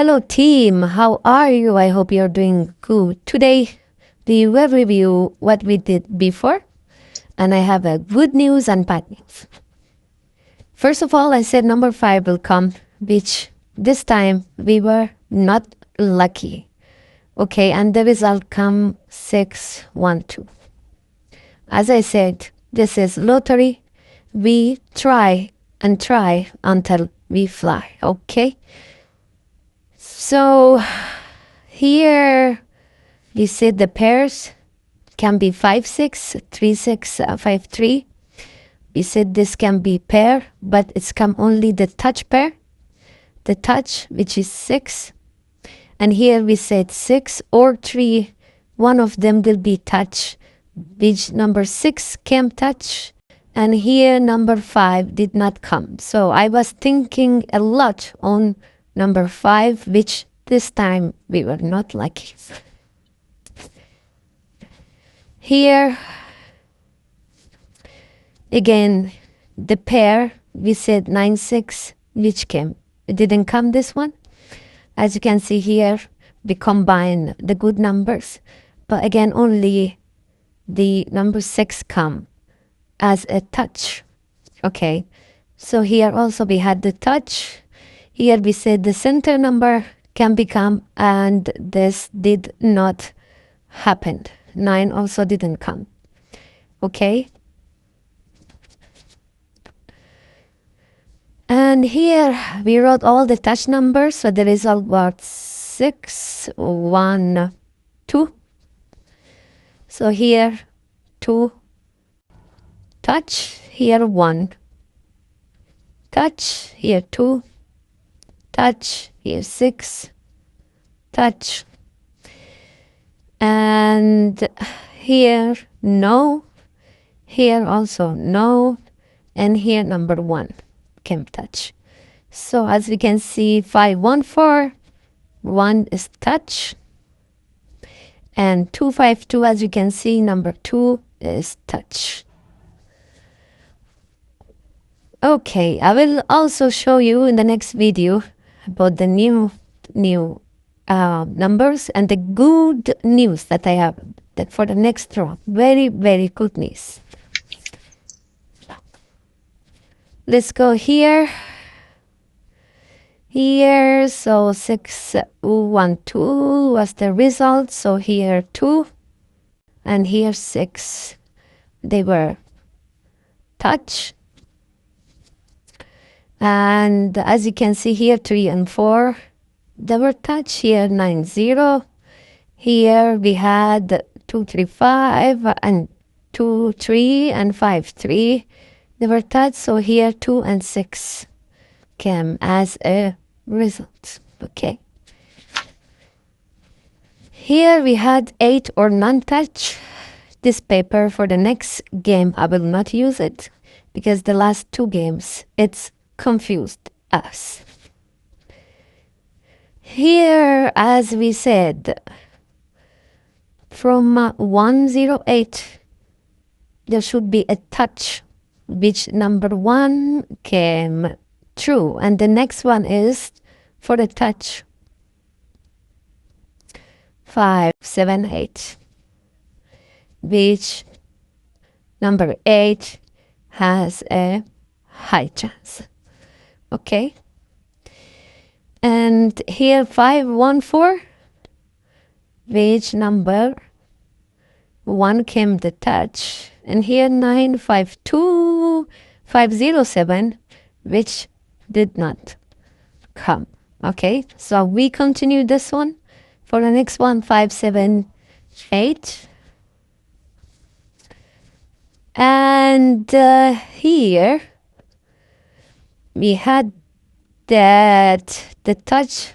Hello, team. How are you? I hope you're doing good. Today, we will review what we did before, and I have a good news and bad news. First of all, I said number 5 will come, which this time we were not lucky. Okay, and the result come 612. As I said, this is lottery. We try and try until we fly. Okay. So here we see the pairs can be 5 6, 3 6, 5 3. We said this can be pair, but it's come only the touch pair, the touch, which is 6. And here we said 6 or 3, one of them will be touch, which number 6 came touch, and here number 5 did not come. So I was thinking a lot on number 5, which this time we were not lucky. Here, again, the pair, we said 9 6, which came. It didn't come, this one. As you can see here, we combine the good numbers, but again, only the number 6 come as a touch. Okay, so here also we had the touch. Here we said the center number can become, and this did not happen. 9 also didn't come. Okay. And here we wrote all the touch numbers. So the result was 6 1 2. So here 2 touch, here 1 touch, here 2 touch, here 6 touch, and here no, here also no, and here number 1 came touch. So as we can see, 5 1 4, 1 is touch, and 2 5 2, as you can see, number 2 is touch. Okay, I will also show you in the next video about the new numbers and the good news that I have that for the next draw. Very, very good news. Let's go here. Here, so 6 1 2 was the result. So here 2 and here 6. They were touch. And as you can see here, 3 and 4, they were touch. Here 9 0. Here we had 2 3 5 and 2 3 and 5 3. They were touch. So here 2 and 6 came as a result. Okay. Here we had 8 or non-touch. This paper for the next game, I will not use it because the last 2 games, it's confused us. Here, as we said, from 108, there should be a touch, which number 1 came true, and the next one is for the touch 5 7 8, which number 8 has a high chance. Okay, and here 5 1 4, which number 1 came the touch, and here 9 5 2 5 0 7, which did not come. Okay, so we continue this one for the next one, 5 7 8, and here we had that the touch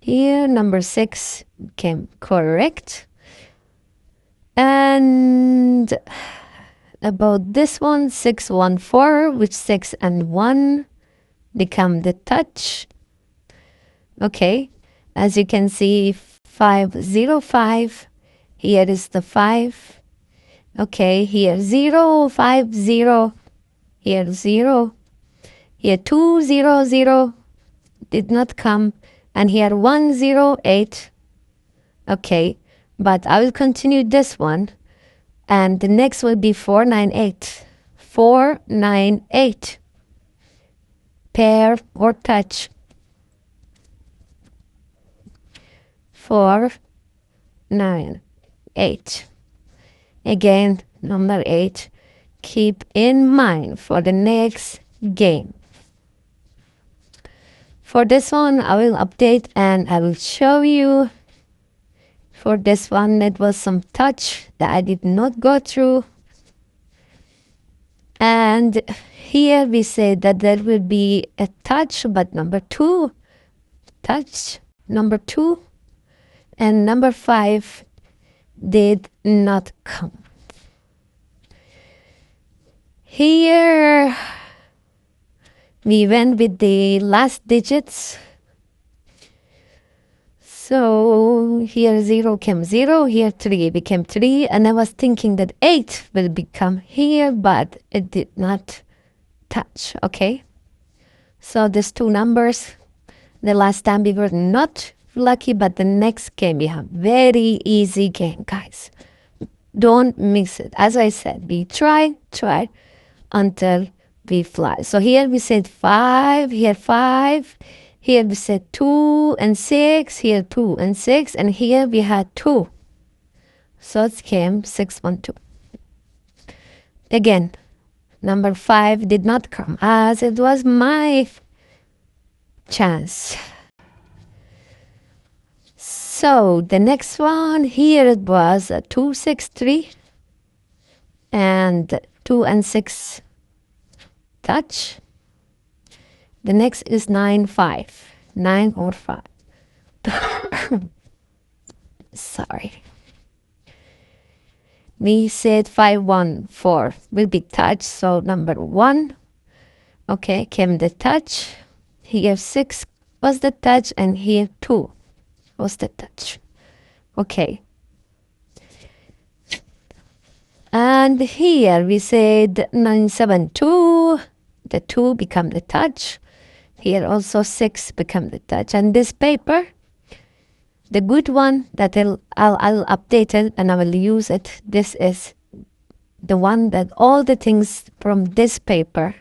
here, number 6 came correct. And about this one, 6 1 4, which 6 and 1 become the touch. Okay, as you can see, 5 0 5, here is the 5. Okay, here 0 5 0, here 0. Here 2 0 0 did not come, And here 108. Okay, but I will continue this one. And the next will be 498. 498. Pair or touch. 498. Again, number 8. Keep in mind for the next game. For this one, I will update and I will show you. For this one, it was some touch that I did not go through. And here we say that there will be a touch, but number 2, touch, number 2, and number 5 did not come. Here we went with the last digits. So here 0 came 0, here 3 became 3, and I was thinking that 8 will become here, but it did not touch, okay? So these 2 numbers, the last time we were not lucky, but the next game we have very easy game, guys. Don't miss it. As I said, we try until we fly. So here we said 5, here 5, here we said 2 and 6, here 2 and 6, and here we had 2. So it came 612. Again, number 5 did not come as it was my chance. So the next one, here it was 263 and 2 and 6 touch. The next is 9 5, 9 or 5. Sorry. We said 5 1 4 will be touch, so number 1. Okay, came the touch. Here 6 was the touch, and here 2 was the touch. Okay. And here we said 972. The 2 become the touch. Here also 6 become the touch. And this paper, the good one that I'll update it and I will use it. This is the one that all the things from this paper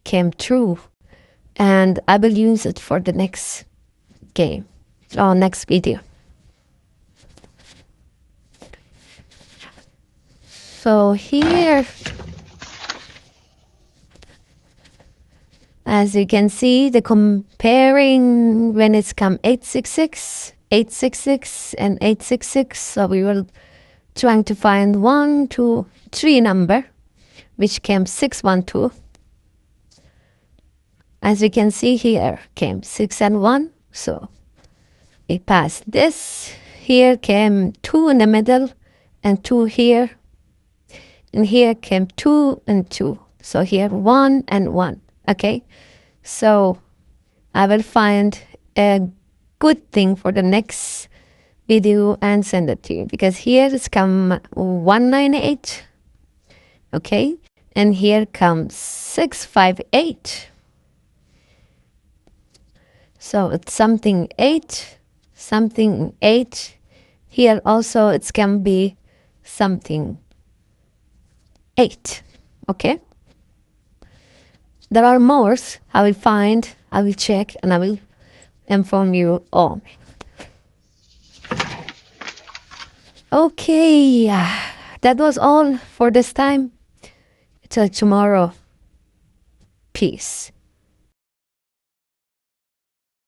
came true. And I will use it for the next game or next video. So here, as you can see, the comparing when it's come 866, 866, and 866. So we were trying to find 1, 2, 3 number, which came 612. As you can see here, came 6 and 1. So we passed this. Here came 2 in the middle and 2 here. And here came 2 and 2. So here 1 and 1. Okay. So I will find a good thing for the next video and send it to you. Because here it's come 198. Okay. And here comes 658. So it's something 8, something 8. Here also it can be something 8. Okay. There are more. I will find, I will check, and I will inform you all. Okay. That was all for this time. Till tomorrow. Peace.